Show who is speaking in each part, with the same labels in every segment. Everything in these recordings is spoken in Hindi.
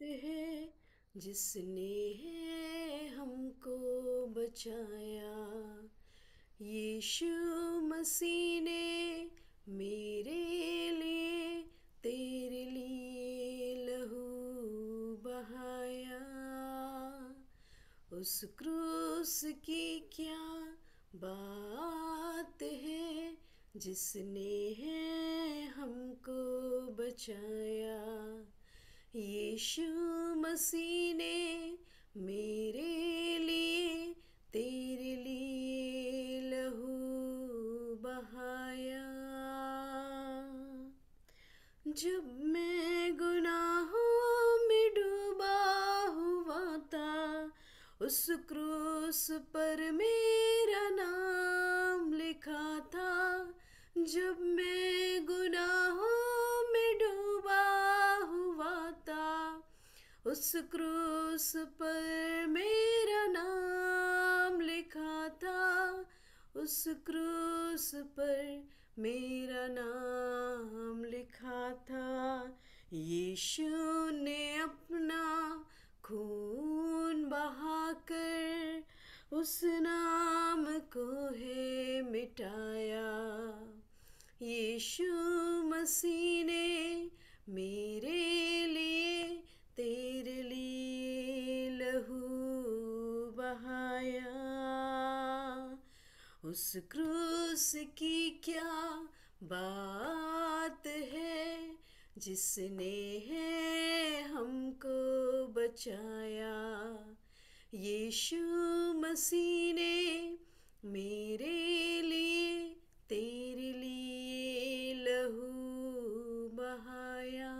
Speaker 1: है जिसने है हमको बचाया। यीशु मसीह ने मेरे लिए तेरे लिए लहू बहाया। उस क्रूस की क्या बात है जिसने है हमको बचाया। यीशु मसीह ने मेरे लिए तेरे लिए लहू बहाया। जब मैं गुनाहों में डूबा हुआ था, उस क्रूस पर मेरा नाम लिखा था। जब मैं गुनाहों में डूबा हुआ था, उस क्रूस पर मेरा नाम लिखा था। उस क्रूस पर मेरा नाम लिखा था। यीशु ने अपना खून बहाकर उस नाम को है मिटाया। यीशु मसीह ने मेरे लिए तेरे लिए लहू बहाया। उस क्रूस की क्या बात है जिसने है हमको बचाया। यीशु मसीह ने मेरे लिए तेरे लिए लहू बहाया।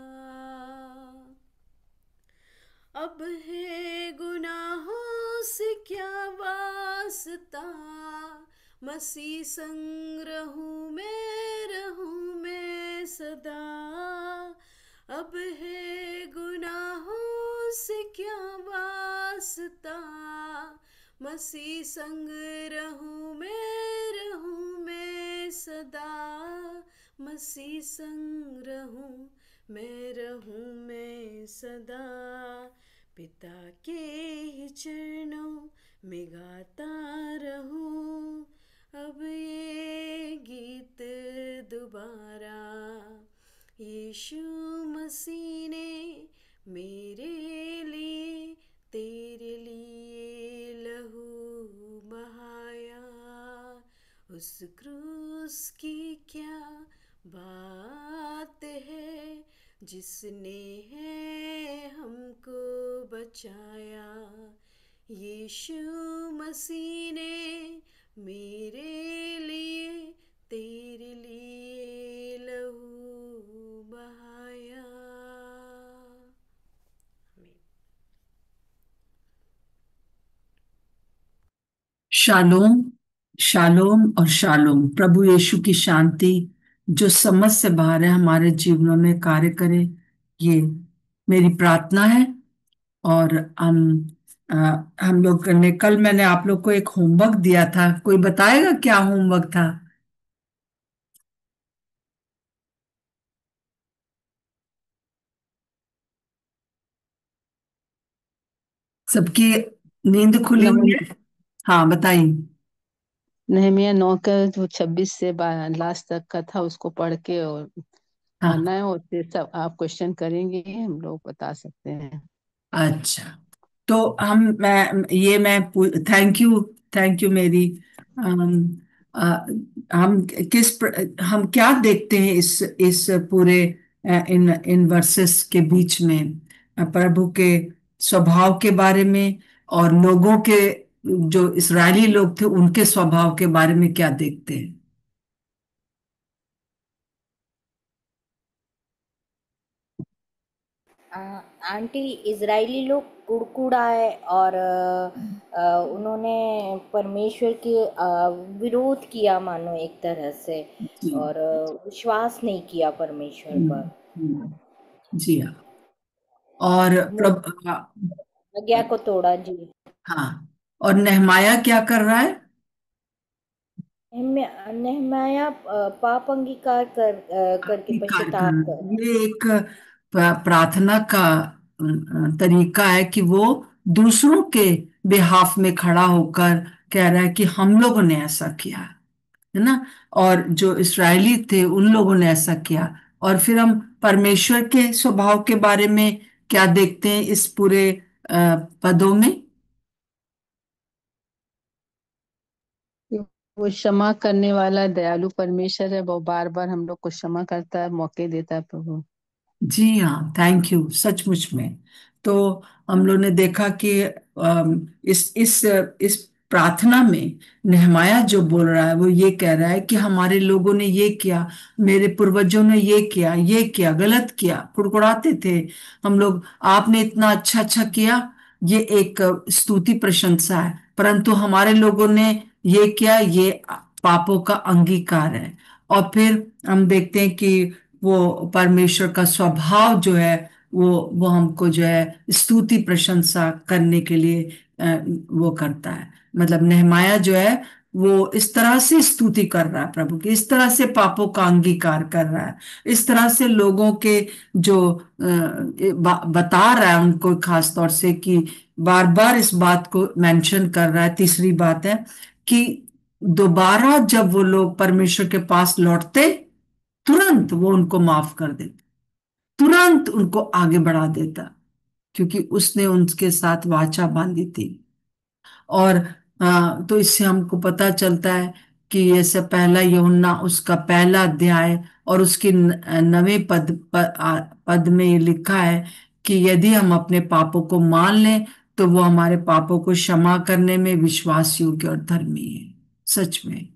Speaker 1: अब है गुनाहों से क्या वास्ता, मसीह संग रहूं मैं सदा। अब है गुनाहों से क्या वास्ता, मसीह संग रहूं मैं सदा। मसीह संग रहूं मैं सदा। पिता के ही चरणों में गाता रहूं अब ये गीत दोबारा। यीशु मसीह ने मेरे लिए तेरे लिए लहू बहाया। उस क्रूस की क्या बात है जिसने है हमको बचाया। यीशु मसीह ने मेरे लिए तेरे लिए लहू बहाया।
Speaker 2: शालोम। शालोम और शालोम। प्रभु यीशु की शांति जो समझ से बाहर है हमारे जीवनों में कार्य करे, ये मेरी प्रार्थना है। और अ, हम लोग ने कल मैंने आप लोग को एक होमवर्क दिया था। कोई बताएगा क्या होमवर्क था? सबकी नींद खुली हुई है? हाँ, बताइए।
Speaker 3: नहमिया 9 का जो 26 से लास्ट तक का था उसको पढ़ के और
Speaker 2: हाँ,
Speaker 3: पढ़ना है, और फिर सब आप क्वेश्चन करेंगे, हम लोग बता सकते हैं।
Speaker 2: अच्छा। तो मैं थैंक यू। थैंक यू मेरी। अम, अ, हम क्या देखते हैं इस पूरे इन इन वर्सेस के बीच में, प्रभु के स्वभाव के बारे में और लोगों के, जो इस्राएली लोग थे उनके स्वभाव के बारे में क्या देखते हैं?
Speaker 4: अ, आंटी, इजरायली लोग कुड़कुड़ाए और उन्होंने परमेश्वर के विरोध किया मानो एक तरह से,
Speaker 2: जी।
Speaker 4: और विश्वास नहीं किया परमेश्वर पर।
Speaker 2: जी हाँ। और
Speaker 4: वो
Speaker 2: प्रभु,
Speaker 4: आज्ञा को तोड़ा जी।
Speaker 2: हाँ। और नेहमाया क्या कर रहा है?
Speaker 4: नेहमाया पाप अंगीकार करके
Speaker 2: स्वीकार कर,
Speaker 4: पश्चाताप कर।
Speaker 2: ये एक प्रार्थना का तरीका है कि वो दूसरों के बिहाफ में खड़ा होकर कह रहा है कि हम लोगों ने ऐसा किया, है ना। और जो इस्राएली थे उन लोगों ने ऐसा किया। और फिर हम परमेश्वर के स्वभाव के बारे में क्या देखते हैं इस पूरे पदों में?
Speaker 3: कि वो क्षमा करने वाला दयालु परमेश्वर है, वो बार बार हम लोग को क्षमा करता है, मौके देता है प्रभु।
Speaker 2: जी हाँ, थैंक यू, सचमुच में। तो हम लोग ने देखा कि इस प्रार्थना में नेहमाया जो बोल रहा है वो ये कह रहा है कि हमारे लोगों ने ये किया, मेरे पूर्वजों ने ये किया, गलत किया, कुड़कुड़ाते थे हम लोग, आपने इतना अच्छा अच्छा किया। ये एक स्तुति प्रशंसा है, परंतु हमारे लोगों ने ये किया, ये पापों का अंगीकार है। और फिर हम देखते हैं कि वो परमेश्वर का स्वभाव जो है वो हमको जो है स्तुति प्रशंसा करने के लिए वो करता है। मतलब नेहमाया जो है वो इस तरह से स्तुति कर रहा है प्रभु की, इस तरह से पापों का अंगीकार कर रहा है, इस तरह से लोगों के जो बता रहा है उनको, खास तौर से कि बार बार इस बात को मेंशन कर रहा है। तीसरी बात है कि दोबारा जब वो लोग परमेश्वर के पास लौटते, तुरंत वो उनको माफ कर देता, तुरंत उनको आगे बढ़ा देता, क्योंकि उसने उनके साथ वाचा बांधी थी। और तो इससे हमको पता चलता है कि ऐसे पहला यूहन्ना उसका पहला अध्याय और उसके नवे पद में ये लिखा है कि यदि हम अपने पापों को मान लें तो वो हमारे पापों को क्षमा करने में विश्वास योग्य और धर्मी है। सच में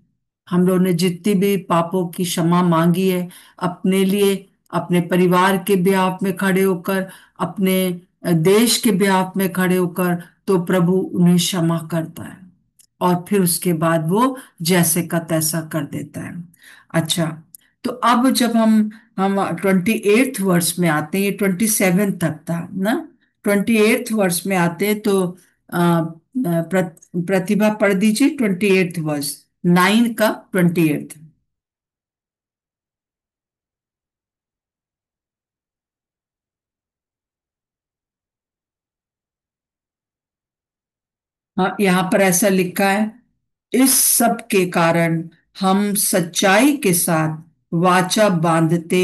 Speaker 2: हम लोगों ने जितनी भी पापों की क्षमा मांगी है, अपने लिए, अपने परिवार के ब्याह में खड़े होकर, अपने देश के ब्याह में खड़े होकर, तो प्रभु उन्हें क्षमा करता है और फिर उसके बाद वो जैसे का तैसा कर देता है। अच्छा, तो अब जब हम 28th वर्ष में आते हैं, ये 27 तक था ना, 28th वर्ष में आते हैं तो प्रतिभा पढ़ दीजिए 28th वर्ष, 9 का 28th। हाँ, यहाँ पर ऐसा लिखा है, इस सब के कारण हम सच्चाई के साथ वाचा बांधते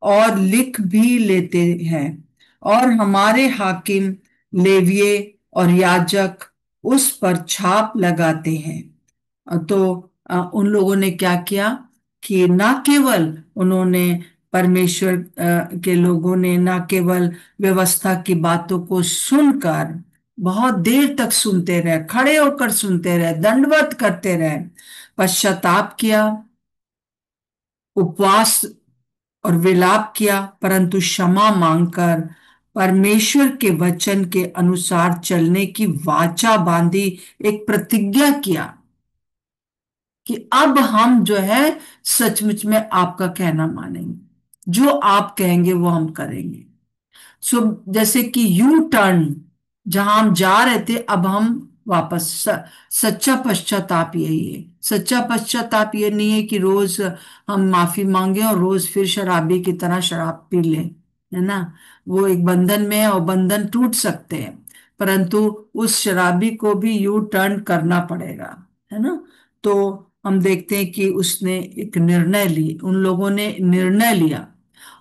Speaker 2: और लिख भी लेते हैं, और हमारे हाकिम, लेविये और याजक उस पर छाप लगाते हैं। तो उन लोगों ने क्या किया कि ना केवल उन्होंने परमेश्वर के लोगों ने ना केवल व्यवस्था की बातों को सुनकर बहुत देर तक सुनते रहे, खड़े होकर सुनते रहे, दंडवत करते रहे, पश्चाताप किया, उपवास और विलाप किया, परंतु क्षमा मांगकर परमेश्वर के वचन के अनुसार चलने की वाचा बांधी, एक प्रतिज्ञा किया कि अब हम जो है सचमुच में आपका कहना मानेंगे, जो आप कहेंगे वो हम करेंगे। सो जैसे कि यू टर्न, जहां हम जा रहे थे अब हम वापस, सच्चा पश्चाताप यही है। सच्चा पश्चाताप ये नहीं है कि रोज हम माफी मांगे और रोज फिर शराबी की तरह शराब पी लें, है ना। वो एक बंधन में है और बंधन टूट सकते हैं, परंतु उस शराबी को भी यू टर्न करना पड़ेगा, है ना। तो हम देखते हैं कि उसने एक निर्णय ली, उन लोगों ने निर्णय लिया,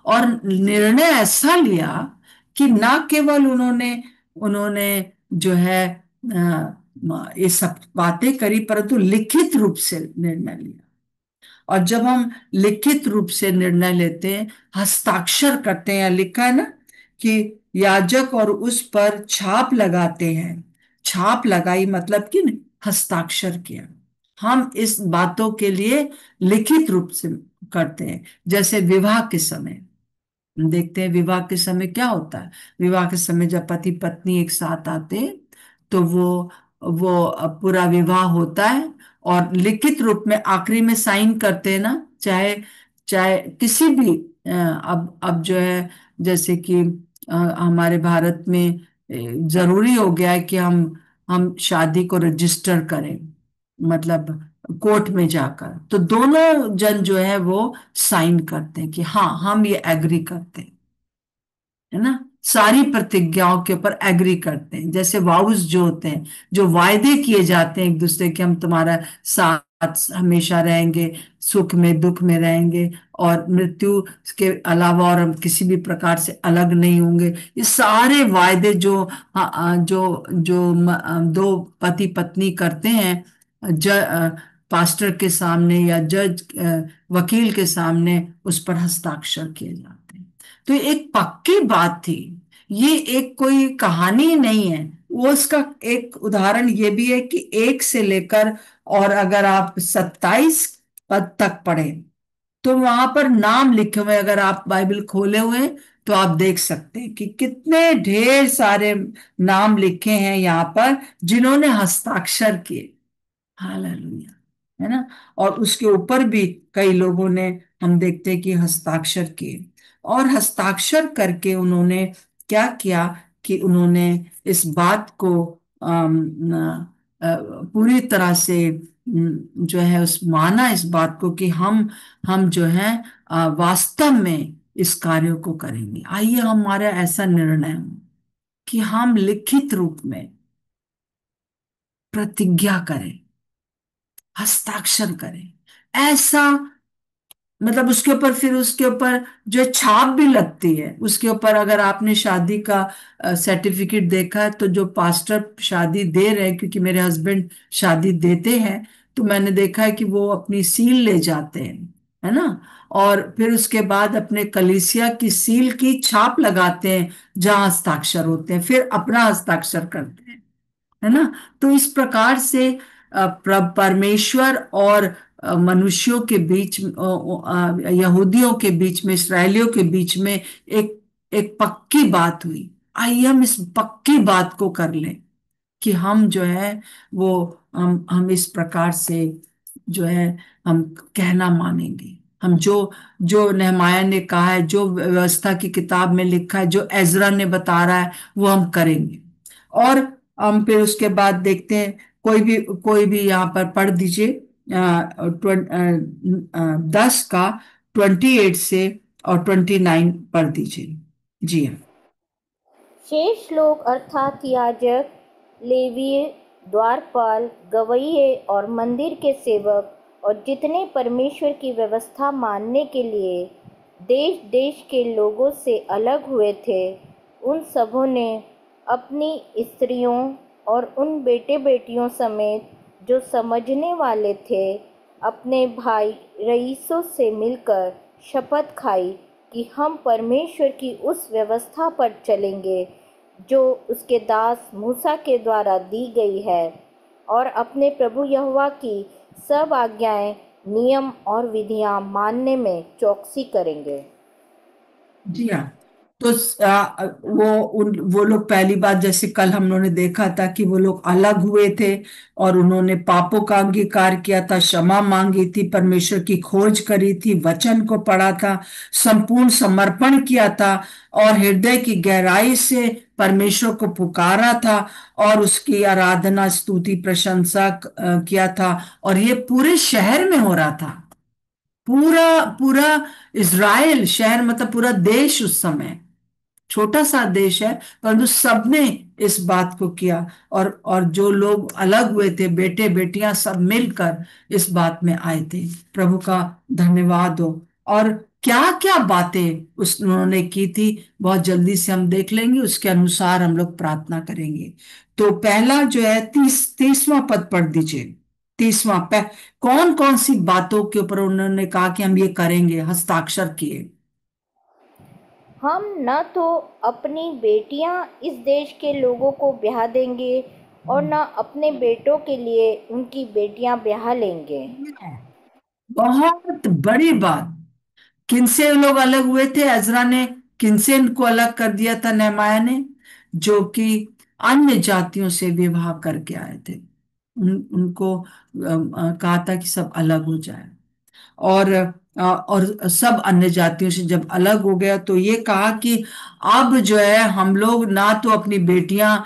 Speaker 2: और निर्णय ऐसा लिया कि ना केवल उन्होंने उन्होंने जो है ये सब बातें करी, परंतु लिखित रूप से निर्णय लिया। और जब हम लिखित रूप से निर्णय लेते हैं, हस्ताक्षर करते हैं, लिखा है ना कि याजक और उस पर छाप लगाते हैं। छाप लगाई मतलब कि हस्ताक्षर किया। हम इस बातों के लिए लिखित रूप से करते हैं। जैसे विवाह के समय देखते हैं, विवाह के समय क्या होता है, विवाह के समय जब पति पत्नी एक साथ आते हैं तो वो पूरा विवाह होता है और लिखित रूप में आखिरी में साइन करते हैं ना। चाहे चाहे किसी भी अब जो है जैसे कि हमारे भारत में जरूरी हो गया है कि हम शादी को रजिस्टर करें, मतलब कोर्ट में जाकर, तो दोनों जन जो है वो साइन करते हैं कि हाँ हम ये एग्री करते हैं, है ना। सारी प्रतिज्ञाओं के ऊपर एग्री करते हैं। जैसे वाउस जो होते हैं, जो वायदे किए जाते हैं एक दूसरे के, हम तुम्हारा साथ हमेशा रहेंगे, सुख में दुख में रहेंगे, और मृत्यु के अलावा और हम किसी भी प्रकार से अलग नहीं होंगे। ये सारे वायदे जो दो पति पत्नी करते हैं, पास्टर के सामने या जज वकील के सामने, उस पर हस्ताक्षर किए जाते हैं। तो ये एक पक्की बात थी, ये एक कोई कहानी नहीं है। वो उसका एक उदाहरण ये भी है कि 1 से लेकर, और अगर आप 27 पद तक पढ़े तो वहां पर नाम लिखे हुए, अगर आप बाइबल खोले हुए हैं तो आप देख सकते हैं कि कितने ढेर सारे नाम लिखे हैं यहाँ पर, जिन्होंने हस्ताक्षर किए। हालेलुया, है ना। और उसके ऊपर भी कई लोगों ने, हम देखते हैं कि हस्ताक्षर किए, और हस्ताक्षर करके उन्होंने क्या किया कि उन्होंने इस बात को पूरी तरह से जो है उस माना इस बात को कि हम जो है वास्तव में इस कार्य को करेंगे। आइए हमारा ऐसा निर्णय हो कि हम लिखित रूप में प्रतिज्ञा करें, हस्ताक्षर करें। ऐसा मतलब उसके ऊपर, फिर उसके ऊपर जो छाप भी लगती है उसके ऊपर। अगर आपने शादी का सर्टिफिकेट देखा है, तो जो पास्टर शादी दे रहे हैं, क्योंकि मेरे हस्बैंड शादी देते हैं, तो मैंने देखा है कि वो अपनी सील ले जाते हैं, है ना, और फिर उसके बाद अपने कलीसिया की सील की छाप लगाते हैं जहां हस्ताक्षर होते हैं, फिर अपना हस्ताक्षर करते हैं, है ना। तो इस प्रकार से परमेश्वर और मनुष्यों के बीच, यहूदियों के बीच में, इसराइलियों के बीच में एक एक पक्की बात हुई। आइए हम इस पक्की बात को कर लें कि हम जो है वो हम इस प्रकार से जो है हम कहना मानेंगे। हम जो जो नेहमाया ने कहा है, जो व्यवस्था की किताब में लिखा है, जो एजरा ने बता रहा है, वो हम करेंगे। और हम फिर उसके बाद देखते हैं, कोई भी यहाँ पर पढ़ दीजिए 10 का 28 से और 29 पढ़ दीजिए। जी हाँ।
Speaker 4: शेष लोग अर्थात याजक, लेवीय, द्वारपाल, गवैये और मंदिर के सेवक और जितने परमेश्वर की व्यवस्था मानने के लिए देश देश के लोगों से अलग हुए थे, उन सबों ने अपनी स्त्रियों और उन बेटे बेटियों समेत जो समझने वाले थे, अपने भाई रईसों से मिलकर शपथ खाई कि हम परमेश्वर की उस व्यवस्था पर चलेंगे जो उसके दास मूसा के द्वारा दी गई है, और अपने प्रभु यहोवा की सब आज्ञाएं, नियम और विधियां मानने में चौकसी करेंगे।
Speaker 2: जी हाँ। तो वो लोग पहली बात, जैसे कल हम लोगों ने देखा था कि वो लोग अलग हुए थे और उन्होंने पापों का अंगीकार किया था, क्षमा मांगी थी, परमेश्वर की खोज करी थी, वचन को पढ़ा था, संपूर्ण समर्पण किया था, और हृदय की गहराई से परमेश्वर को पुकारा था, और उसकी आराधना, स्तुति, प्रशंसा किया था। और ये पूरे शहर में हो रहा था, पूरा पूरा इज़राइल शहर, मतलब पूरा देश। उस समय छोटा सा देश है, परंतु सबने इस बात को किया, और जो लोग अलग हुए थे, बेटे बेटियां, सब मिलकर इस बात में आए थे। प्रभु का धन्यवाद हो। और क्या क्या बातें उन्होंने की थी, बहुत जल्दी से हम देख लेंगे, उसके अनुसार हम लोग प्रार्थना करेंगे। तो पहला जो है 30वां पद पढ़ दीजिए। 30वां कौन कौन सी बातों के ऊपर उन्होंने कहा कि हम ये करेंगे, हस्ताक्षर किए।
Speaker 4: हम न तो अपनी बेटियां इस देश के लोगों को ब्याह देंगे और न अपने बेटों के लिए उनकी बेटियां ब्याह लेंगे।
Speaker 2: बहुत बड़ी बात। किनसे लोग अलग हुए थे? अजरा ने किनसे इनको अलग कर दिया था? नेहमाया ने, जो कि अन्य जातियों से विवाह करके आए थे। उनको कहा था कि सब अलग हो जाए, और सब अन्य जातियों से जब अलग हो गया तो ये कहा कि अब जो है हम लोग ना तो अपनी बेटियां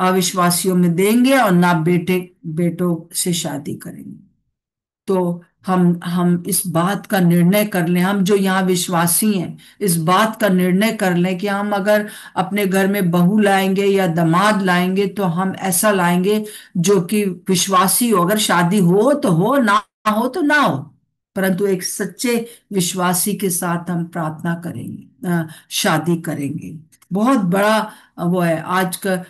Speaker 2: अविश्वासियों में देंगे और ना बेटों से शादी करेंगे। तो हम इस बात का निर्णय कर लें, हम जो यहाँ विश्वासी हैं इस बात का निर्णय कर लें कि हम अगर अपने घर में बहू लाएंगे या दामाद लाएंगे तो हम ऐसा लाएंगे जो कि विश्वासी हो। अगर शादी हो तो हो, ना हो तो ना हो, परंतु एक सच्चे विश्वासी के साथ हम प्रार्थना करेंगे, शादी करेंगे। बहुत बड़ा वो है आज का।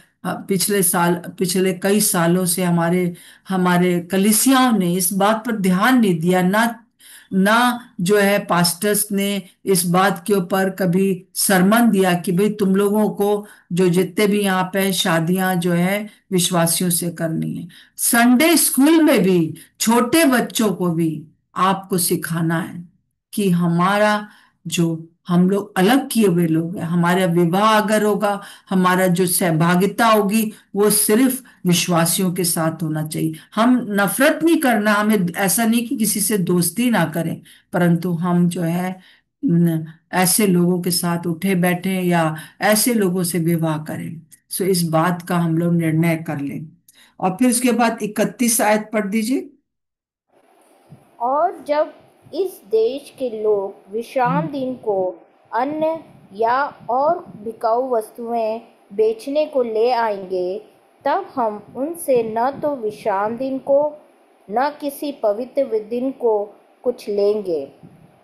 Speaker 2: पिछले साल, पिछले कई सालों से हमारे हमारे कलीसियाओं ने इस बात पर ध्यान नहीं दिया, ना ना जो है पास्टर्स ने इस बात के ऊपर कभी सरमन दिया कि भाई तुम लोगों को जो जितने भी यहाँ पे शादियां जो है विश्वासियों से करनी है। संडे स्कूल में भी छोटे बच्चों को भी आपको सिखाना है कि हमारा जो हम लोग अलग किए हुए लोग हैं, हमारा विवाह अगर होगा, हमारा जो सहभागिता होगी वो सिर्फ विश्वासियों के साथ होना चाहिए। हम नफरत नहीं करना, हमें ऐसा नहीं कि किसी से दोस्ती ना करें, परंतु हम जो है ऐसे लोगों के साथ उठे बैठे या ऐसे लोगों से विवाह करें। सो इस बात का हम लोग निर्णय कर लें। और फिर उसके बाद 31 आयत पढ़ दीजिए।
Speaker 4: और जब इस देश के लोग विश्राम दिन को अन्न या और बिकाऊ वस्तुएं बेचने को ले आएंगे, तब हम उनसे न तो विश्राम दिन को न किसी पवित्र दिन को कुछ लेंगे,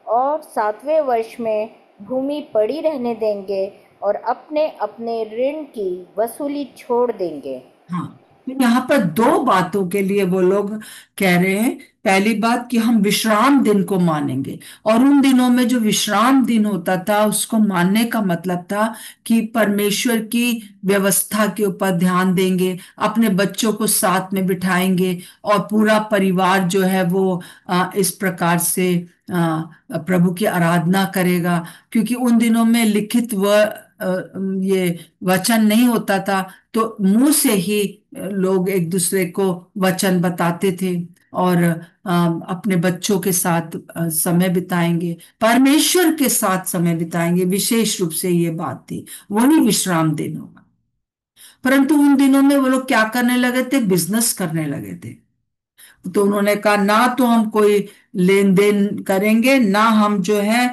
Speaker 4: और 7वें वर्ष में भूमि पड़ी रहने देंगे और अपने अपने ऋण की वसूली छोड़ देंगे।
Speaker 2: हाँ, तो यहाँ पर दो बातों के लिए वो लोग कह रहे हैं। पहली बात कि हम विश्राम दिन को मानेंगे, और उन दिनों में जो विश्राम दिन होता था उसको मानने का मतलब था कि परमेश्वर की व्यवस्था के ऊपर ध्यान देंगे, अपने बच्चों को साथ में बिठाएंगे और पूरा परिवार जो है वो इस प्रकार से प्रभु की आराधना करेगा। क्योंकि उन दिनों में लिखित ये वचन नहीं होता था, तो मुंह से ही लोग एक दूसरे को वचन बताते थे और अपने बच्चों के साथ समय बिताएंगे, परमेश्वर के साथ समय बिताएंगे। विशेष रूप से ये बात थी, वही विश्राम दिन होगा। परंतु उन दिनों में वो लोग क्या करने लगे थे? बिजनेस करने लगे थे। तो उन्होंने कहा ना तो हम कोई लेन देन करेंगे, ना हम जो है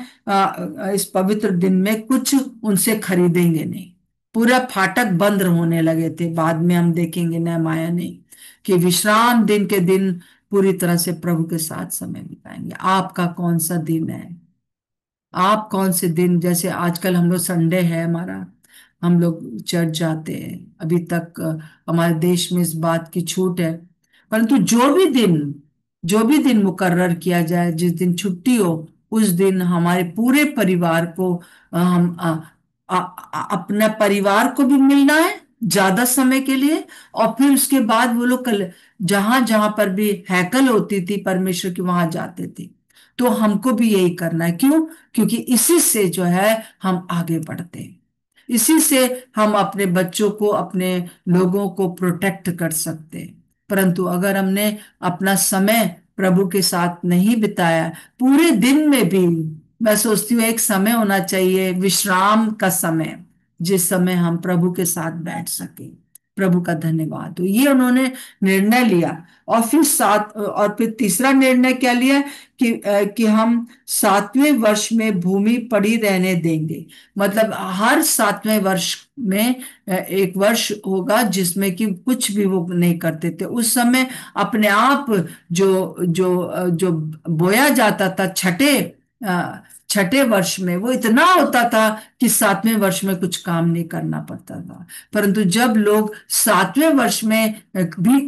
Speaker 2: इस पवित्र दिन में कुछ उनसे खरीदेंगे नहीं। पूरा फाटक बंद होने लगे थे। बाद में हम देखेंगे नहमाया ने कि विश्राम दिन के दिन पूरी तरह से प्रभु के साथ समय बिताएंगे। आपका कौन सा दिन है? आप कौन से दिन, जैसे आजकल हम लोग संडे है हमारा, हम लोग चर्च जाते हैं, अभी तक हमारे देश में इस बात की छूट है। परंतु जो भी दिन मुकर्रर किया जाए, जिस दिन छुट्टी हो उस दिन हमारे पूरे परिवार को हम अपना परिवार को भी मिलना है ज्यादा समय के लिए। और फिर उसके बाद वो लोग कल जहां जहां पर भी हैकल होती थी परमेश्वर की, वहां जाते थे। तो हमको भी यही करना है। क्यों? क्योंकि इसी से जो है हम आगे बढ़ते हैं, इसी से हम अपने बच्चों को, अपने लोगों को प्रोटेक्ट कर सकते हैं। परंतु अगर हमने अपना समय प्रभु के साथ नहीं बिताया, पूरे दिन में भी मैं सोचती हूँ एक समय होना चाहिए विश्राम का समय, जिस समय हम प्रभु के साथ बैठ सके। प्रभु का धन्यवाद हो, ये उन्होंने निर्णय लिया। और फिर तीसरा निर्णय क्या लिया कि हम 7वें वर्ष में भूमि पड़ी रहने देंगे। मतलब हर 7वें वर्ष में एक वर्ष होगा जिसमें कि कुछ भी वो नहीं करते थे। उस समय अपने आप जो बोया जाता था छठे वर्ष में, वो इतना होता था कि 7वें वर्ष में कुछ काम नहीं करना पड़ता था। परंतु जब लोग 7वें वर्ष में भी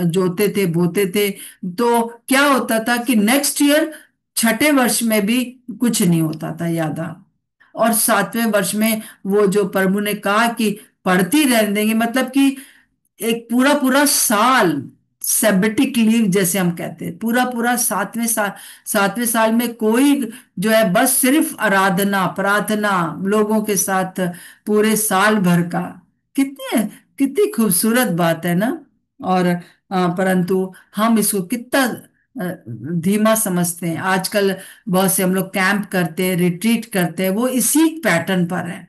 Speaker 2: जोते थे, बोते थे, तो क्या होता था कि नेक्स्ट ईयर छठे वर्ष में भी कुछ नहीं होता था यादा। और 7वें वर्ष में वो जो प्रभु ने कहा कि पढ़ती रहने देंगे, मतलब कि एक पूरा पूरा साल, सेबेटिक लीव जैसे हम कहते हैं, पूरा पूरा 7वें साल में कोई जो है बस सिर्फ आराधना प्रार्थना लोगों के साथ पूरे साल भर का। कितनी कितनी खूबसूरत बात है ना। और परंतु हम इसको कितना धीमा समझते हैं। आजकल बहुत से हम लोग कैंप करते हैं, रिट्रीट करते हैं, वो इसी पैटर्न पर है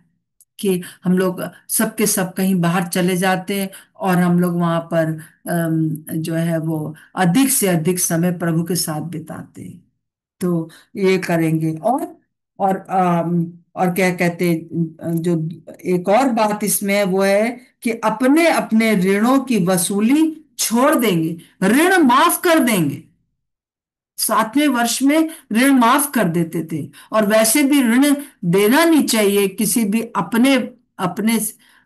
Speaker 2: कि हम लोग सबके सब कहीं बाहर चले जाते हैं और हम लोग वहां पर जो है वो अधिक से अधिक समय प्रभु के साथ बिताते हैं। तो ये करेंगे। और क्या कहते हैं, जो एक और बात इसमें है वो है कि अपने अपने ऋणों की वसूली छोड़ देंगे, ऋण माफ कर देंगे। 7वें वर्ष में ऋण माफ कर देते थे। और वैसे भी ऋण देना नहीं चाहिए किसी भी अपने अपने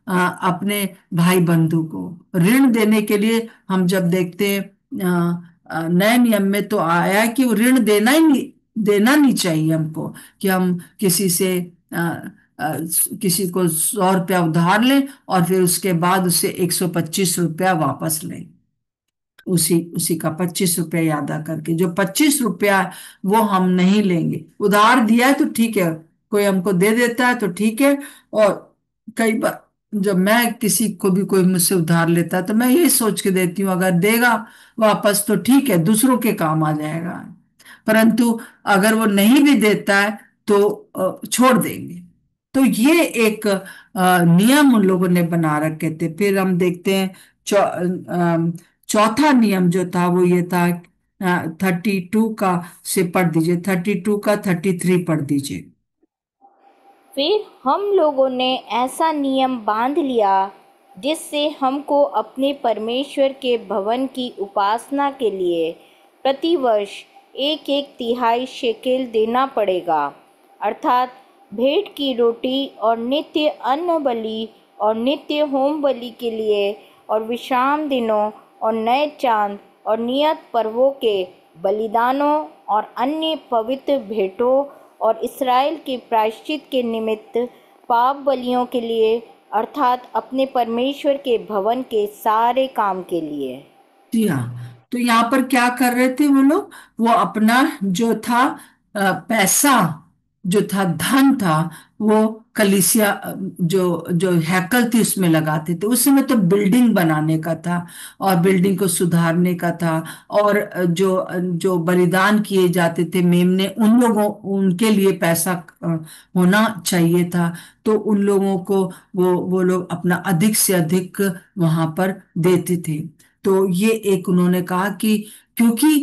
Speaker 2: अपने भाई बंधु को। ऋण देने के लिए हम जब देखते हैं नए नियम में तो आया है कि वो ऋण देना नहीं चाहिए हमको, कि हम किसी से किसी को 100 रुपया उधार लें और फिर उसके बाद उससे 125 रुपया वापस लें। उसी उसी का 25 रुपया यादा करके, जो 25 रुपया वो हम नहीं लेंगे। उधार दिया है तो ठीक है, कोई हमको दे देता है तो ठीक है। और कई बार जब मैं किसी को भी कोई मुझसे उधार लेता है तो मैं ये सोच के देती हूँ, अगर देगा वापस तो ठीक है, दूसरों के काम आ जाएगा। परंतु अगर वो नहीं भी देता है तो छोड़ देंगे। तो ये एक नियम उन लोगों ने बना रखे थे। फिर हम देखते हैं चौथा नियम जो था वो ये था, 32 का से पढ़ दीजिए, 32 का 33 पढ़ दीजिए।
Speaker 4: फिर हम लोगों ने ऐसा नियम बांध लिया जिससे हमको अपने परमेश्वर के भवन की उपासना के लिए प्रतिवर्ष 1/3 शेकेल देना पड़ेगा, अर्थात भेंट की रोटी और नित्य अन्न बलि और नित्य होम बलि के लिए और विश्राम दिनों और नए चांद और नियत पर्वों के बलिदानों और अन्य पवित्र भेंटों और इस्राएल के प्रायश्चित के निमित्त पाप बलियों के लिए, अर्थात अपने परमेश्वर के भवन के सारे काम के लिए।
Speaker 2: जी हाँ। तो यहाँ पर क्या कर रहे थे वो लोग? वो अपना जो था पैसा, जो था धन था, वो कलीसिया जो जो हैकल थी उसमें लगाते थे। उस समय तो बिल्डिंग बनाने का था और बिल्डिंग को सुधारने का था। और जो जो बलिदान किए जाते थे मेमने, उन लोगों उनके लिए पैसा होना चाहिए था। तो उन लोगों को वो लोग अपना अधिक से अधिक वहां पर देते थे। तो ये एक उन्होंने कहा कि क्योंकि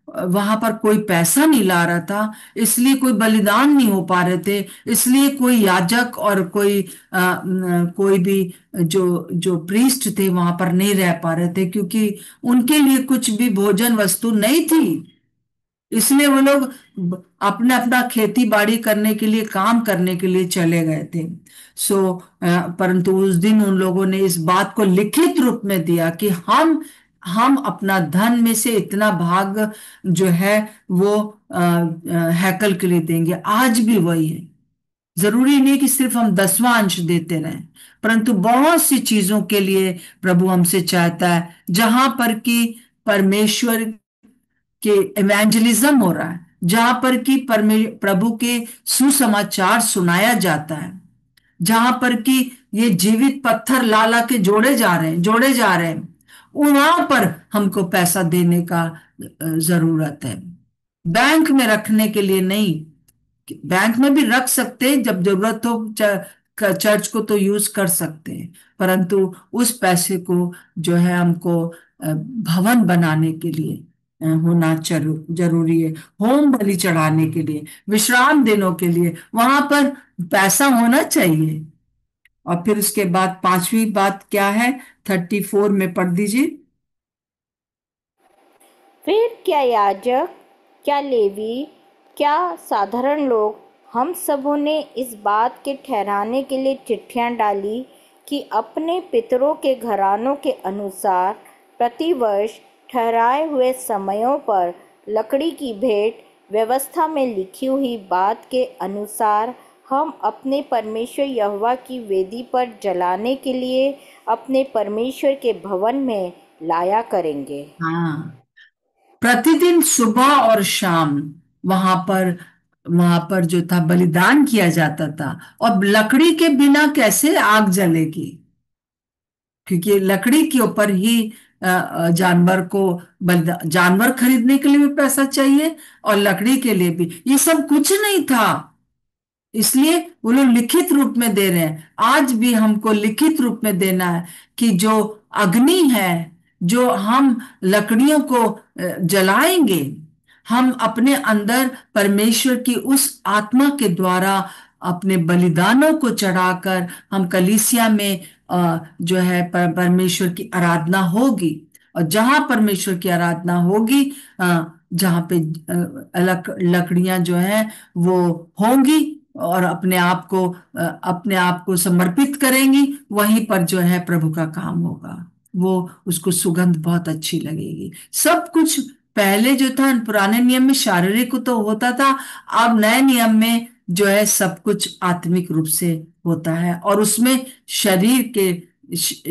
Speaker 2: वहां पर कोई पैसा नहीं ला रहा था, इसलिए कोई बलिदान नहीं हो पा रहे थे, इसलिए कोई याजक और कोई भी जो जो प्रीस्ट थे वहां पर नहीं रह पा रहे थे, क्योंकि उनके लिए कुछ भी भोजन वस्तु नहीं थी। इसलिए वो लोग अपना अपना खेती बाड़ी करने के लिए, काम करने के लिए चले गए थे। परंतु उस दिन उन लोगों ने इस बात को लिखित रूप में दिया कि हम अपना धन में से इतना भाग जो है वो हैकल के लिए देंगे। आज भी वही है। जरूरी नहीं कि सिर्फ हम 10वां अंश देते रहें, परंतु बहुत सी चीजों के लिए प्रभु हमसे चाहता है, जहां पर कि परमेश्वर कि इवेंजलिज्म हो रहा है, जहां पर कि प्रभु के सुसमाचार सुनाया जाता है, जहां पर कि ये जीवित पत्थर ला ला के जोड़े जा रहे हैं, वहां पर हमको पैसा देने का जरूरत है। बैंक में रखने के लिए नहीं। बैंक में भी रख सकते हैं, जब जरूरत हो चर्च को तो यूज कर सकते हैं, परंतु उस पैसे को जो है हमको भवन बनाने के लिए होना जरूरी है। होम बलि चढ़ाने के लिए, विश्राम दिनों के लिए वहां पर पैसा होना चाहिए। और फिर उसके बाद 5वीं बात क्या है, 34 में पढ़ दीजिए।
Speaker 4: फिर क्या याजक, क्या लेवी, क्या साधारण लोग, हम सबों ने इस बात के ठहराने के लिए चिट्ठियां डाली कि अपने पितरों के घरानों के अनुसार प्रतिवर्ष ठहराए हुए समयों पर लकड़ी की भेंट व्यवस्था में लिखी हुई बात के अनुसार हम अपने परमेश्वर यहोवा की वेदी पर जलाने के लिए अपने परमेश्वर के भवन में लाया करेंगे।
Speaker 2: हाँ, प्रतिदिन सुबह और शाम वहां पर जो था बलिदान किया जाता था। और लकड़ी के बिना कैसे आग जलेगी? क्योंकि लकड़ी के ऊपर ही जानवर को बलिदान, जानवर खरीदने के लिए भी पैसा चाहिए और लकड़ी के लिए भी। ये सब कुछ नहीं था। इसलिए वो लोग लिखित रूप में दे रहे हैं। आज भी हमको लिखित रूप में देना है कि जो अग्नि है, जो हम लकड़ियों को जलाएंगे, हम अपने अंदर परमेश्वर की उस आत्मा के द्वारा अपने बलिदानों को चढ़ाकर हम कलीसिया में जो है परमेश्वर की आराधना होगी। और जहां परमेश्वर की आराधना होगी, जहां पे लकड़ियां जो है वो होंगी और अपने आप को समर्पित करेंगी, वहीं पर जो है प्रभु का काम होगा। वो उसको सुगंध बहुत अच्छी लगेगी। सब कुछ पहले जो था पुराने नियम में शारीरिक तो होता था, अब नए नियम में जो है सब कुछ आत्मिक रूप से होता है, और उसमें शरीर के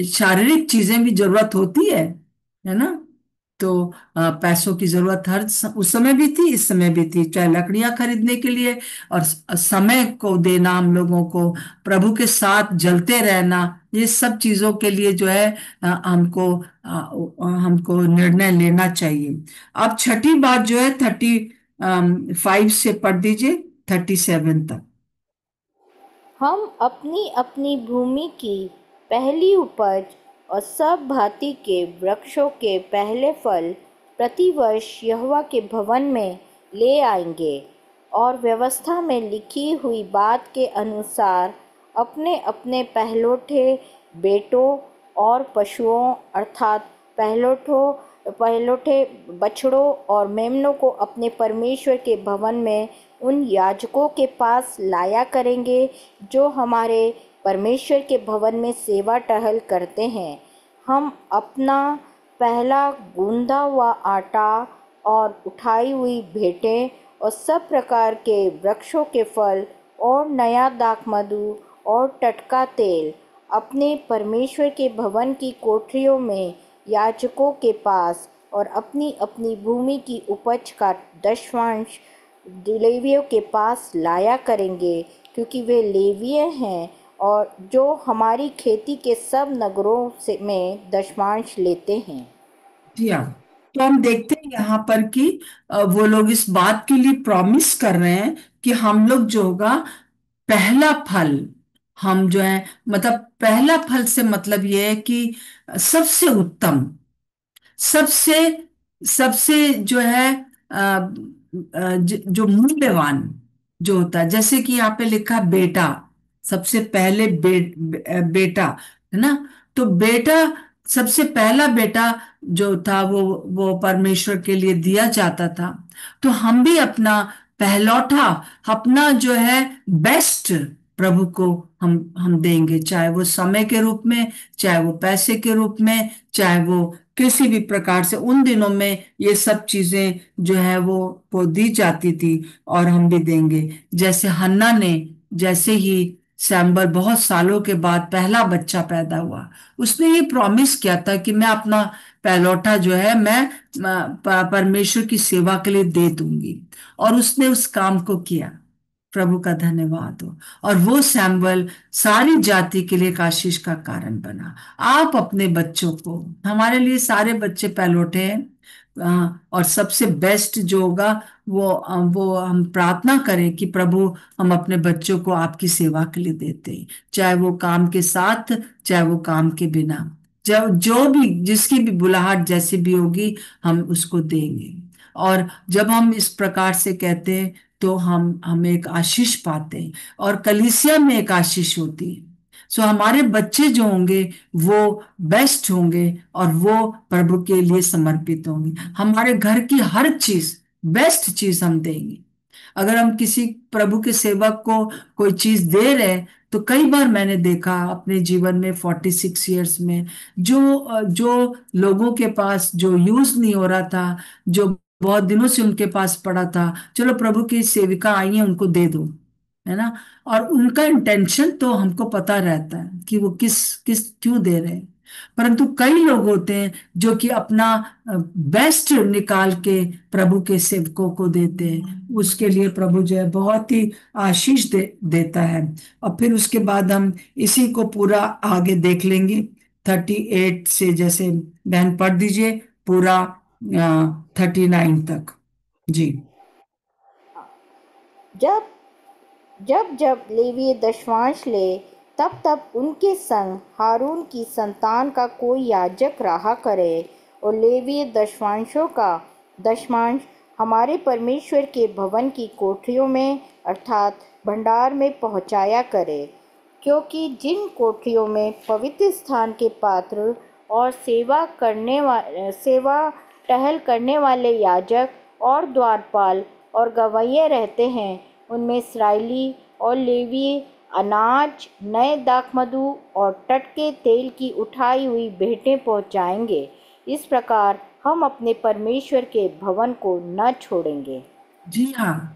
Speaker 2: शारीरिक चीजें भी जरूरत होती है ना। तो पैसों की जरूरत उस समय भी थी, इस समय भी थी, चाहे लकड़ियां खरीदने के लिए, और समय को देना हम लोगों को, प्रभु के साथ जलते रहना, ये सब चीजों के लिए जो है हमको निर्णय लेना चाहिए। अब छठी बात जो है 35 से पढ़ दीजिए 37 तक।
Speaker 4: हम अपनी अपनी भूमि की पहली उपज और सब भांति के वृक्षों के पहले फल प्रतिवर्ष यहोवा के भवन में ले आएंगे और व्यवस्था में लिखी हुई बात के अनुसार अपने अपने पहलौठे बेटों और पशुओं अर्थात पहलौठे बछड़ों और मेमनों को अपने परमेश्वर के भवन में उन याजकों के पास लाया करेंगे जो हमारे परमेश्वर के भवन में सेवा टहल करते हैं। हम अपना पहला गूंदा हुआ आटा और उठाई हुई भेंटें और सब प्रकार के वृक्षों के फल और नया दाखमधु और टटका तेल अपने परमेश्वर के भवन की कोठरियों में याजकों के पास और अपनी अपनी भूमि की उपज का दशवांश लेवियों के पास लाया करेंगे, क्योंकि वे लेवीय हैं और जो हमारी खेती के सब नगरों से में दशमांश लेते हैं।
Speaker 2: जी हाँ। तो हम देखते हैं यहाँ पर कि वो लोग इस बात के लिए प्रॉमिस कर रहे हैं कि हम लोग जो होगा पहला फल, हम जो है मतलब पहला फल से मतलब ये है कि सबसे उत्तम, सबसे सबसे जो है जो मूल्यवान जो होता है, जैसे कि यहाँ पे लिखा बेटा, सबसे पहले बेटा, है ना। तो बेटा, सबसे पहला बेटा जो था वो परमेश्वर के लिए दिया जाता था। तो हम भी अपना पहलौठा, अपना जो है बेस्ट प्रभु को हम देंगे, चाहे वो समय के रूप में, चाहे वो पैसे के रूप में, चाहे वो किसी भी प्रकार से। उन दिनों में ये सब चीजें जो है वो दी जाती थी, और हम भी देंगे। जैसे हन्ना ने, जैसे ही सैम्बल बहुत सालों के बाद पहला बच्चा पैदा हुआ, उसने ये प्रॉमिस किया था कि मैं अपना पहलौठा जो है मैं परमेश्वर की सेवा के लिए दे दूंगी, और उसने उस काम को किया। प्रभु का धन्यवाद हो। और वो सैमुअल सारी जाति के लिए एक आशीष का कारण बना। आप अपने बच्चों को, हमारे लिए सारे बच्चे पहलौठे हैं, और सबसे बेस्ट जो होगा वो हम प्रार्थना करें कि प्रभु, हम अपने बच्चों को आपकी सेवा के लिए देते हैं, चाहे वो काम के साथ, चाहे वो काम के बिना, जब जो भी जिसकी भी बुलाहट जैसी भी होगी, हम उसको देंगे। और जब हम इस प्रकार से कहते हैं तो हम एक आशीष पाते हैं, और कलीसिया में एक आशीष होती है। सो हमारे बच्चे जो होंगे वो बेस्ट होंगे, और वो प्रभु के लिए समर्पित होंगे। हमारे घर की हर चीज, बेस्ट चीज हम देंगे। अगर हम किसी प्रभु के सेवक को कोई चीज दे रहे हैं, तो कई बार मैंने देखा अपने जीवन में 46 ईयर्स में, जो लोगों के पास जो यूज नहीं हो रहा था, जो बहुत दिनों से उनके पास पड़ा था, चलो प्रभु की सेविका आई है उनको दे दो, है ना। और उनका इंटेंशन तो हमको पता रहता है कि वो किस किस क्यों दे रहे हैं। परंतु कई लोग होते हैं जो कि अपना बेस्ट निकाल के प्रभु के सेवकों को देते हैं। उसके लिए प्रभु जो है बहुत ही आशीष देता है। और फिर उसके बाद हम इसी को पूरा आगे देख लेंगे 38 से, जैसे बहन पढ़ दीजिए पूरा 39 तक। जी।
Speaker 4: जब जब जब लेवीय दशमांश ले, तब तब उनके संग हारून की संतान का कोई याजक रहा करे और लेवीय दशमांशों का दशमांश हमारे परमेश्वर के भवन की कोठरियों में अर्थात भंडार में पहुँचाया करे, क्योंकि जिन कोठरियों में पवित्र स्थान के पात्र और सेवा टहल करने वाले याजक और द्वारपाल और गवाहिया रहते हैं, उनमें इस्राएली और लेवी अनाज, नए दाखमधु और टटके तेल की उठाई हुई भेंटें पहुँचाएंगे। इस प्रकार हम अपने परमेश्वर के भवन को न छोड़ेंगे।
Speaker 2: जी हाँ।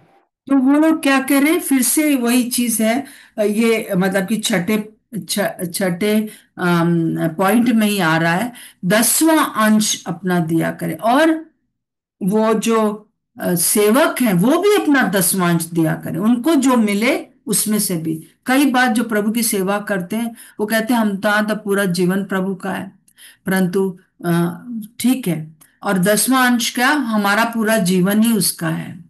Speaker 2: तो वो लोग क्या कह रहे हैं, फिर से वही चीज है। ये मतलब कि छठे पॉइंट में ही आ रहा है, 10वां अंश अपना दिया करे। और वो जो सेवक हैं वो भी अपना 10वां अंश दिया करें, उनको जो मिले उसमें से भी। कई बार जो प्रभु की सेवा करते हैं वो कहते हैं हम तो पूरा जीवन प्रभु का है, परंतु अ, ठीक है, और 10वां अंश क्या, हमारा पूरा जीवन ही उसका है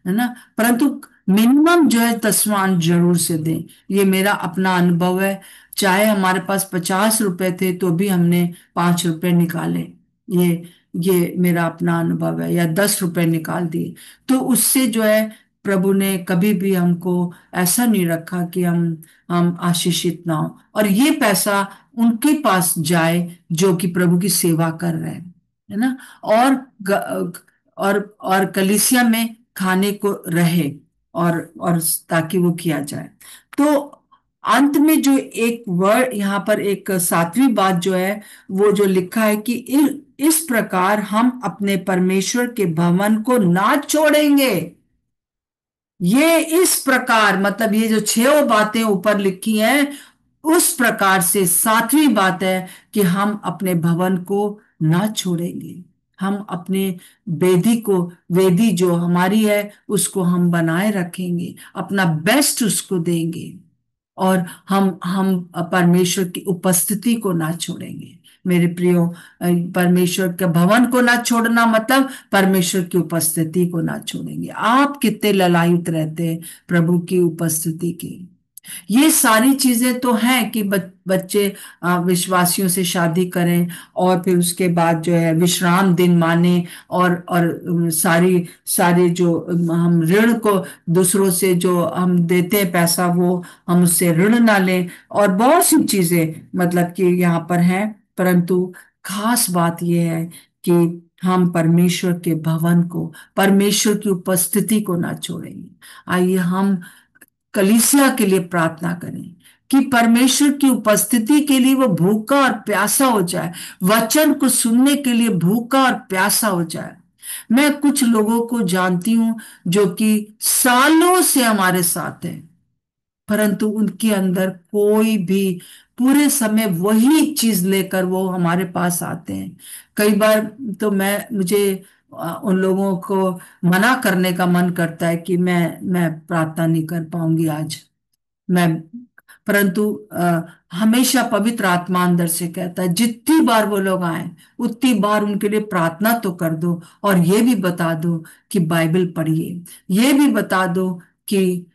Speaker 2: ना, परंतु मिनिमम जो है 10वां अंश जरूर से दें। ये मेरा अपना अनुभव है। चाहे हमारे पास 50 रुपए थे तो भी हमने 5 रुपए निकाले। ये मेरा अपना अनुभव है। या 10 रुपए निकाल दिए, तो उससे जो है प्रभु ने कभी भी हमको ऐसा नहीं रखा कि हम आशीषित ना हो, और ये पैसा उनके पास जाए जो कि प्रभु की सेवा कर रहे हैं, है ना। और और कलीसिया में खाने को रहे, और ताकि वो किया जाए। तो अंत में जो एक वर्ड यहाँ पर, एक 7वीं बात जो है, वो जो लिखा है कि इस प्रकार हम अपने परमेश्वर के भवन को ना छोड़ेंगे। ये इस प्रकार मतलब ये जो 6 बातें ऊपर लिखी हैं, उस प्रकार से 7वीं बात है कि हम अपने भवन को ना छोड़ेंगे। हम अपने वेदी जो हमारी है उसको हम बनाए रखेंगे, अपना बेस्ट उसको देंगे, और हम परमेश्वर की उपस्थिति को ना छोड़ेंगे। मेरे प्रियो, परमेश्वर के भवन को ना छोड़ना मतलब परमेश्वर की उपस्थिति को ना छोड़ेंगे। आप कितने ललायित रहते हैं प्रभु की उपस्थिति की। ये सारी चीजें तो हैं कि बच्चे विश्वासियों से शादी करें, और फिर उसके बाद जो है विश्राम दिन माने, और सारी सारी जो हम ऋण को दूसरों से जो हम देते हैं पैसा, वो हम उससे ऋण ना लें, और बहुत सी चीजें मतलब कि यहाँ पर हैं। परंतु खास बात यह है कि हम परमेश्वर के भवन को, परमेश्वर की उपस्थिति को ना छोड़ेंगे। आइए हम कलीसिया के लिए प्रार्थना करें कि परमेश्वर की उपस्थिति के लिए वो भूखा और प्यासा हो जाए, वचन को सुनने के लिए भूखा और प्यासा हो जाए। मैं कुछ लोगों को जानती हूं जो कि सालों से हमारे साथ हैं, परंतु उनके अंदर कोई भी, पूरे समय वही चीज लेकर वो हमारे पास आते हैं। कई बार तो मुझे उन लोगों को मना करने का मन करता है कि मैं प्रार्थना नहीं कर पाऊंगी आज मैं, परंतु हमेशा पवित्र आत्मा अंदर से कहता है जितनी बार वो लोग आए उतनी बार उनके लिए प्रार्थना तो कर दो, और ये भी बता दो कि बाइबल पढ़िए। ये भी बता दो कि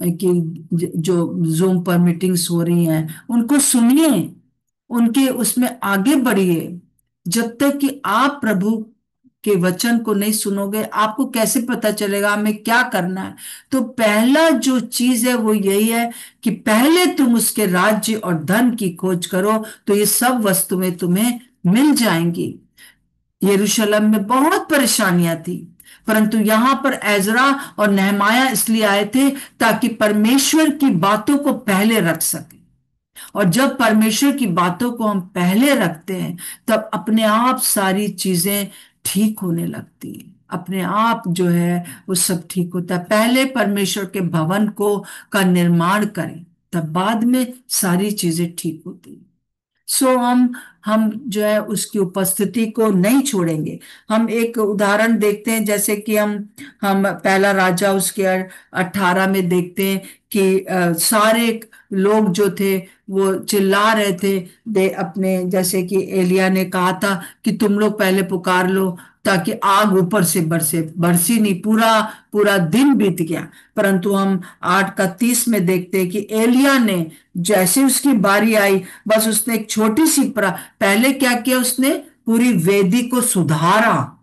Speaker 2: कि जो जूम पर मीटिंग्स हो रही हैं उनको सुनिए, उनके उसमें आगे बढ़िए। जब तक कि आप प्रभु के वचन को नहीं सुनोगे, आपको कैसे पता चलेगा हमें क्या करना है। तो पहला जो चीज है वो यही है कि पहले तुम उसके राज्य और धन की खोज करो, तो ये सब वस्तुएं तुम्हें मिल जाएंगी। यरूशलेम में बहुत परेशानियां थी, परंतु यहां पर एजरा और नहमाया इसलिए आए थे ताकि परमेश्वर की बातों को पहले रख सके। और जब परमेश्वर की बातों को हम पहले रखते हैं, तब अपने आप सारी चीजें ठीक होने लगती है। अपने आप जो है वो सब ठीक होता है। पहले परमेश्वर के भवन को का निर्माण करें, तब बाद में सारी चीजें ठीक होती हैं। सो हम जो है उसकी उपस्थिति को नहीं छोड़ेंगे। हम एक उदाहरण देखते हैं, जैसे कि हम पहला राजा उसके 18 में देखते हैं कि सारे लोग जो थे वो चिल्ला रहे थे। दे अपने, जैसे कि एलिया ने कहा था कि तुम लोग पहले पुकार लो, ताकि आग ऊपर से बरसे। बरसी नहीं, पूरा पूरा दिन बीत गया। परंतु हम 8:30 में देखते हैं कि एलिया ने जैसे उसकी बारी आई, बस उसने एक छोटी सी पहले क्या किया, उसने पूरी वेदी को सुधारा,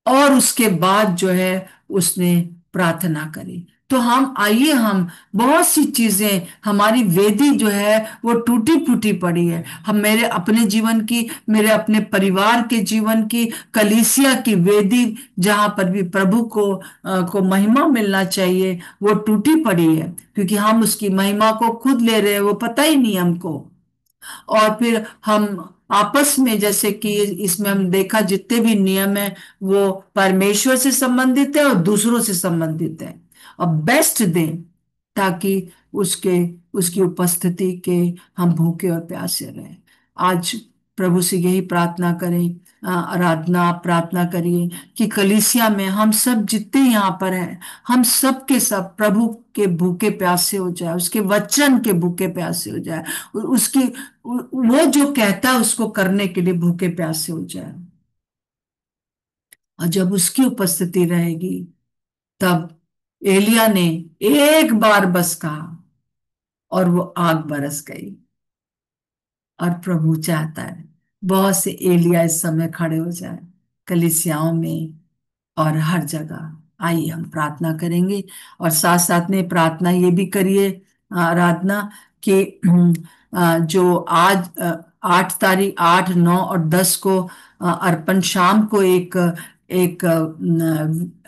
Speaker 2: और उसके बाद जो है उसने प्रार्थना करी। तो हम आइए, हम बहुत सी चीजें, हमारी वेदी जो है वो टूटी फूटी पड़ी है। हम, मेरे अपने जीवन की, मेरे अपने परिवार के जीवन की, कलीसिया की वेदी, जहां पर भी प्रभु को महिमा मिलना चाहिए, वो टूटी पड़ी है, क्योंकि हम उसकी महिमा को खुद ले रहे हैं, वो पता ही नहीं हमको। और फिर हम आपस में, जैसे कि इसमें हम देखा, जितने भी नियम है वो परमेश्वर से संबंधित है और दूसरों से संबंधित है। और बेस्ट दें, ताकि उसके उसकी उपस्थिति के हम भूखे और प्यासे रहें। आज प्रभु से यही प्रार्थना करें, आराधना आप प्रार्थना करिए कि कलीसिया में हम सब जितने यहाँ पर हैं, हम सब के सब प्रभु के भूखे प्यासे हो जाए, उसके वचन के भूखे प्यासे हो जाए, उसकी वो जो कहता है उसको करने के लिए भूखे प्यासे हो जाए। और जब उसकी उपस्थिति रहेगी, तब एलिया ने एक बार बस कहा और वो आग बरस गई। और प्रभु चाहता है बहुत से एलिया इस समय खड़े हो जाए कलीसियाओं में और हर जगह। आइए हम प्रार्थना करेंगे, और साथ साथ में प्रार्थना ये भी करिए, आराधना, कि जो आज 8 तारीख, 8, 9 और 10 को अर्पण शाम को एक एक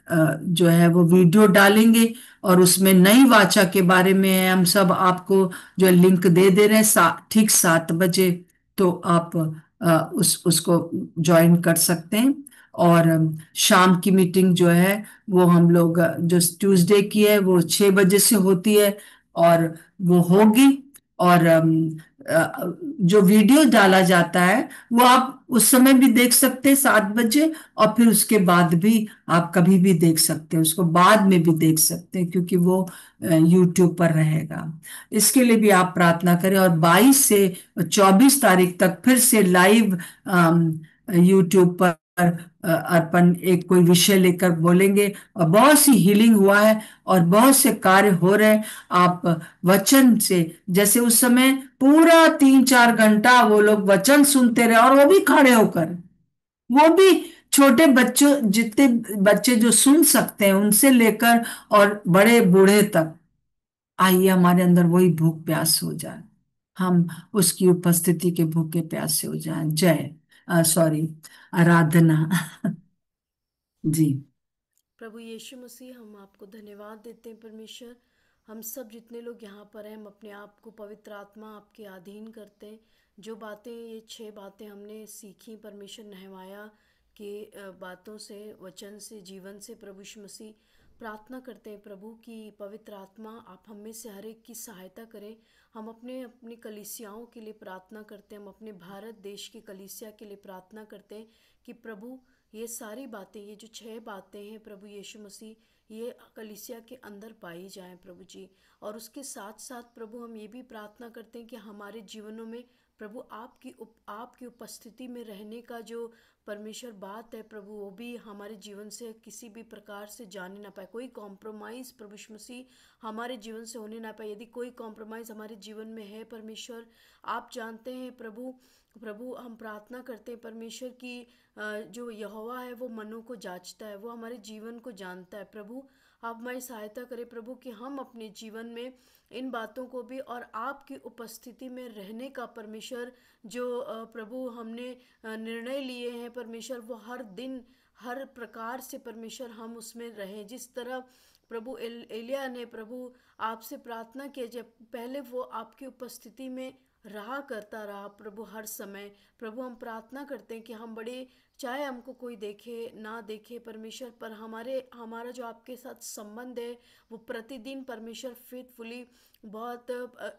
Speaker 2: जो है वो वीडियो डालेंगे, और उसमें नई वाचा के बारे में है। हम सब आपको जो लिंक दे रहे हैं, ठीक 7 बजे, तो आप उसको ज्वाइन कर सकते हैं। और शाम की मीटिंग जो है वो हम लोग, जो ट्यूसडे की है, वो 6 बजे से होती है, और वो होगी। और जो वीडियो डाला जाता है वो आप उस समय भी देख सकते हैं, 7 बजे, और फिर उसके बाद भी आप कभी भी देख सकते हैं उसको, बाद में भी देख सकते हैं, क्योंकि वो यूट्यूब पर रहेगा। इसके लिए भी आप प्रार्थना करें। और 22 से 24 तारीख तक फिर से लाइव यूट्यूब पर अर्पण एक कोई विषय लेकर बोलेंगे, और बहुत सी हीलिंग हुआ है और बहुत से कार्य हो रहे हैं। आप वचन से, जैसे उस समय पूरा 3-4 घंटा वो लोग वचन सुनते रहे, और वो भी खड़े होकर, वो भी छोटे बच्चों, जितने बच्चे जो सुन सकते हैं उनसे लेकर और बड़े बूढ़े तक। आइए हमारे अंदर वही भूख प्यास हो जाए, हम उसकी उपस्थिति के भूखे प्यासे हो जाएं। जय, सॉरी, आराधना। जी।
Speaker 1: प्रभु यीशु मसीह, हम आपको धन्यवाद देते हैं परमेश्वर। हम सब जितने लोग यहाँ पर हैं, हम अपने आप को पवित्र आत्मा आपके अधीन करते हैं। जो बातें, ये 6 बातें हमने सीखी परमेश्वर नहवाया के बातों से, वचन से, जीवन से, प्रभु यीशु मसीह प्रार्थना करते हैं प्रभु की पवित्र आत्मा आप हम में से हर एक की सहायता करें। हम अपने अपनी कलीसियाओं के लिए प्रार्थना करते हैं, हम अपने भारत देश की कलीसिया के लिए प्रार्थना करते हैं कि प्रभु ये सारी बातें, ये जो 6 बातें हैं प्रभु यीशु मसीह, ये कलीसिया के अंदर पाई जाएं प्रभु जी। और उसके साथ साथ प्रभु हम ये भी प्रार्थना करते हैं कि हमारे जीवनों में प्रभु आपकी उपस्थिति में रहने का जो परमेश्वर बात है प्रभु, वो भी हमारे जीवन से किसी भी प्रकार से जाने ना पाए। कोई कॉम्प्रोमाइज़ प्रभु यीशु मसीह हमारे जीवन से होने ना पाए। यदि कोई कॉम्प्रोमाइज़ हमारे जीवन में है परमेश्वर, आप जानते हैं प्रभु। प्रभु हम प्रार्थना करते हैं परमेश्वर की जो यहोवा है वो मनों को जांचता है, वो हमारे जीवन को जानता है। प्रभु आप हमारी सहायता करें प्रभु कि हम अपने जीवन में इन बातों को भी और आपकी उपस्थिति में रहने का परमेश्वर जो प्रभु हमने निर्णय लिए हैं परमेश्वर, वो हर दिन हर प्रकार से परमेश्वर हम उसमें रहें। जिस तरह प्रभु एलिया ने प्रभु आपसे प्रार्थना किया, जब पहले वो आपकी उपस्थिति में रहा करता रहा प्रभु हर समय। प्रभु हम प्रार्थना करते हैं कि हम बड़े, चाहे हमको कोई देखे ना देखे परमेश्वर, पर हमारा जो आपके साथ संबंध है वो प्रतिदिन परमेश्वर फेथफुली बहुत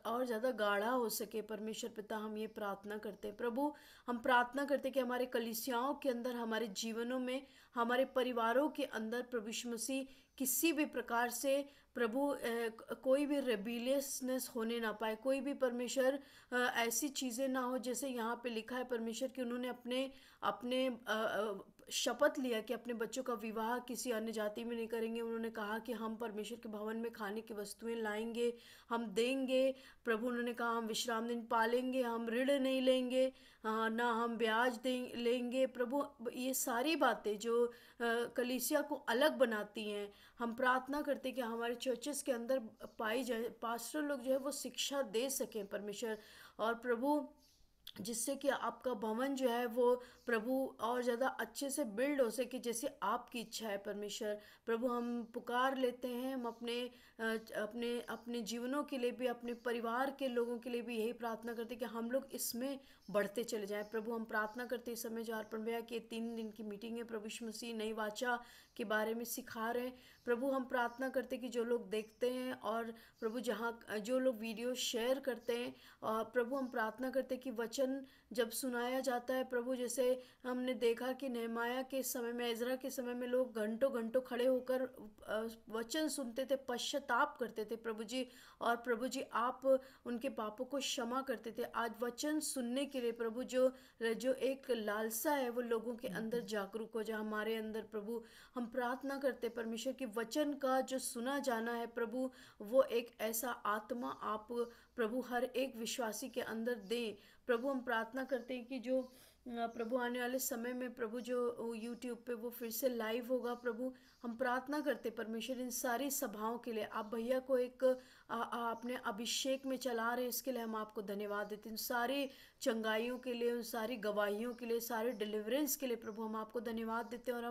Speaker 1: और ज़्यादा गाढ़ा हो सके परमेश्वर पिता। हम ये प्रार्थना करते हैं प्रभु। हम प्रार्थना करते हैं कि हमारे कलीसियाओं के अंदर, हमारे जीवनों में, हमारे परिवारों के अंदर प्रभु यीशु मसीह किसी भी प्रकार से प्रभु कोई भी रेबिलियसनेस होने ना पाए, कोई भी परमेश्वर ऐसी चीज़ें ना हो जैसे यहाँ पे लिखा है परमेश्वर कि उन्होंने अपने अपने शपथ लिया कि अपने बच्चों का विवाह किसी अन्य जाति में नहीं करेंगे। उन्होंने कहा कि हम परमेश्वर के भवन में खाने की वस्तुएं लाएंगे, हम देंगे। प्रभु उन्होंने कहा हम विश्राम दिन पालेंगे, हम ऋण नहीं लेंगे, ना हम ब्याज लेंगे। प्रभु ये सारी बातें जो कलीसिया को अलग बनाती हैं, हम प्रार्थना करते कि हमारे चर्चेस के अंदर पाई जाए, पास्टर लोग जो है वो शिक्षा दे सकें परमेश्वर, और प्रभु जिससे कि आपका भवन जो है वो प्रभु और ज़्यादा अच्छे से बिल्ड हो सके जैसे आपकी इच्छा है परमेश्वर। प्रभु हम पुकार लेते हैं, हम अपने अपने जीवनों के लिए भी, अपने परिवार के लोगों के लिए भी यही प्रार्थना करते हैं कि हम लोग इसमें बढ़ते चले जाएं। प्रभु हम प्रार्थना करते इस समय जो अर्पण भैया की 3 दिन की मीटिंग है, प्रभु यीशु मसीह नई वाचा के बारे में सिखा रहे हैं। प्रभु हम प्रार्थना करते कि जो लोग देखते हैं और प्रभु जहाँ जो लोग वीडियो शेयर करते हैं, और प्रभु हम प्रार्थना करते कि वचन जब सुनाया जाता है प्रभु, जैसे हमने देखा कि नेहमाया के समय में, इज़रा के समय में लोग घंटों घंटों खड़े होकर वचन सुनते थे, पश्चाताप करते थे प्रभु जी, और प्रभु जी आप उनके पापों को क्षमा करते थे। आज वचन सुनने के लिए प्रभु जो जो एक लालसा है वो लोगों के अंदर जागरूक हो जाए, हमारे अंदर प्रभु हम प्रार्थना करते परमेश्वर कि वचन का जो सुना जाना है प्रभु, वो एक ऐसा आत्मा आप प्रभु हर एक विश्वासी के अंदर दें। प्रभु हम प्रार्थना करते हैं कि जो प्रभु आने वाले समय में प्रभु जो यूट्यूब पे वो फिर से लाइव होगा प्रभु, हम प्रार्थना करते परमेश्वर इन सारी सभाओं के लिए। आप भैया को एक अपने अभिषेक में चला रहे, इसके लिए हम आपको धन्यवाद देते हैं। उन सारी चंगाइयों के लिए, उन सारी गवाहियों के लिए, सारे डिलीवरेंस के लिए प्रभु हम आपको धन्यवाद देते हैं। और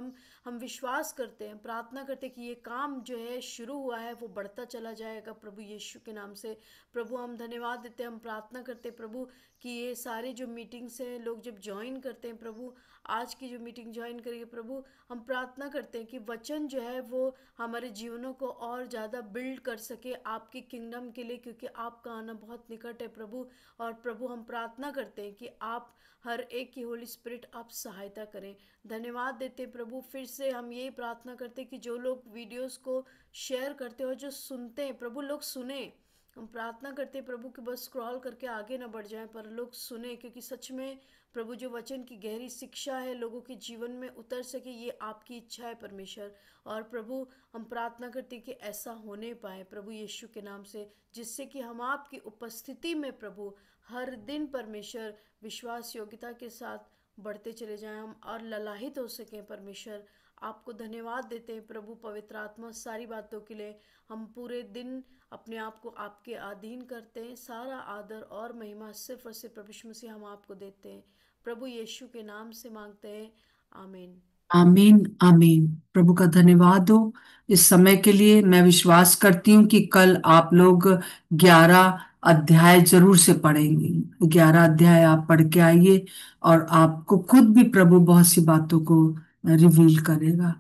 Speaker 1: हम विश्वास करते हैं, प्रार्थना करते हैं कि ये काम जो है शुरू हुआ है वो बढ़ता चला जाएगा प्रभु यीशु के नाम से। प्रभु हम धन्यवाद देते हैं, हम प्रार्थना करते हैं प्रभु कि ये सारे जो मीटिंग्स हैं, लोग जब ज्वाइन करते हैं प्रभु, आज की जो मीटिंग ज्वाइन करेंगे प्रभु, हम प्रार्थना करते हैं कि वचन जो है वो हमारे जीवनों को और ज़्यादा बिल्ड कर सके आपकी किंगडम के लिए, क्योंकि आपका आना बहुत निकट है प्रभु। और प्रभु हम प्रार्थना करते हैं कि आप हर एक की होली स्पिरिट आप सहायता करें। धन्यवाद देते हैं प्रभु। फिर से हम यही प्रार्थना करते हैं कि जो लोग वीडियोस को शेयर करते हो, जो सुनते हैं प्रभु, लोग सुने। हम प्रार्थना करते हैं प्रभु कि बस स्क्रॉल करके आगे ना बढ़ जाएं, पर लोग सुने, क्योंकि सच में प्रभु जो वचन की गहरी शिक्षा है लोगों के जीवन में उतर सके, ये आपकी इच्छा है परमेश्वर। और प्रभु हम प्रार्थना करते हैं कि ऐसा होने पाए प्रभु यीशु के नाम से, जिससे कि हम आपकी उपस्थिति में प्रभु हर दिन परमेश्वर विश्वास योग्यता के साथ बढ़ते चले जाएं, हम और ललाहित हो सकें परमेश्वर। आपको धन्यवाद देते हैं प्रभु पवित्र आत्मा सारी बातों के लिए। हम पूरे दिन अपने आप को आपके अधीन करते हैं। सारा आदर और महिमा सिर्फ और सिर्फ प्रभु यीशु मसीह हम आपको देते हैं। प्रभु यीशु के नाम से मांगते हैं, आमीन।
Speaker 2: आमीन आमीन। प्रभु का धन्यवाद हो इस समय के लिए। मैं विश्वास करती हूँ कि कल आप लोग 11 अध्याय जरूर से पढ़ेंगे। 11 अध्याय आप पढ़ के आइए और आपको खुद भी प्रभु बहुत सी बातों को रिवील करेगा।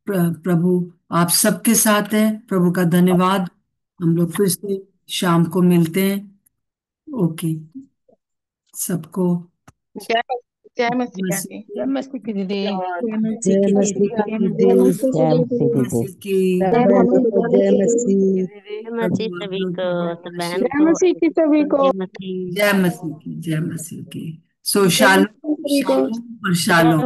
Speaker 2: प्रभु आप सबके साथ है। प्रभु का धन्यवाद। हम लोग फिर से शाम को मिलते हैं। ओके सबको
Speaker 3: जय जय मसीह
Speaker 2: मसीह
Speaker 3: की, जय मसीह की दीदी।
Speaker 2: जय
Speaker 5: जय
Speaker 2: मसीह
Speaker 5: मसीह की
Speaker 2: की
Speaker 5: दीदी,
Speaker 3: जय मसीह की
Speaker 5: जय
Speaker 3: दीदी।
Speaker 5: मसीह दीदी,
Speaker 2: मसीह की
Speaker 5: सब बहनों को जय मसीह।
Speaker 3: दीदी।
Speaker 6: मसीह
Speaker 2: प्रभु आप
Speaker 6: सभी
Speaker 2: लोग
Speaker 6: को,
Speaker 2: को
Speaker 6: सब
Speaker 2: बहुत
Speaker 6: बहन
Speaker 2: आशीष।
Speaker 3: जय
Speaker 6: को
Speaker 3: मसीह की सभी को।
Speaker 6: जय मसीह।
Speaker 2: जय मसीह की, जय मसीह की। सो
Speaker 3: जय
Speaker 2: शालोम
Speaker 3: मसीह की सभी को।
Speaker 2: शालोम और शालोम।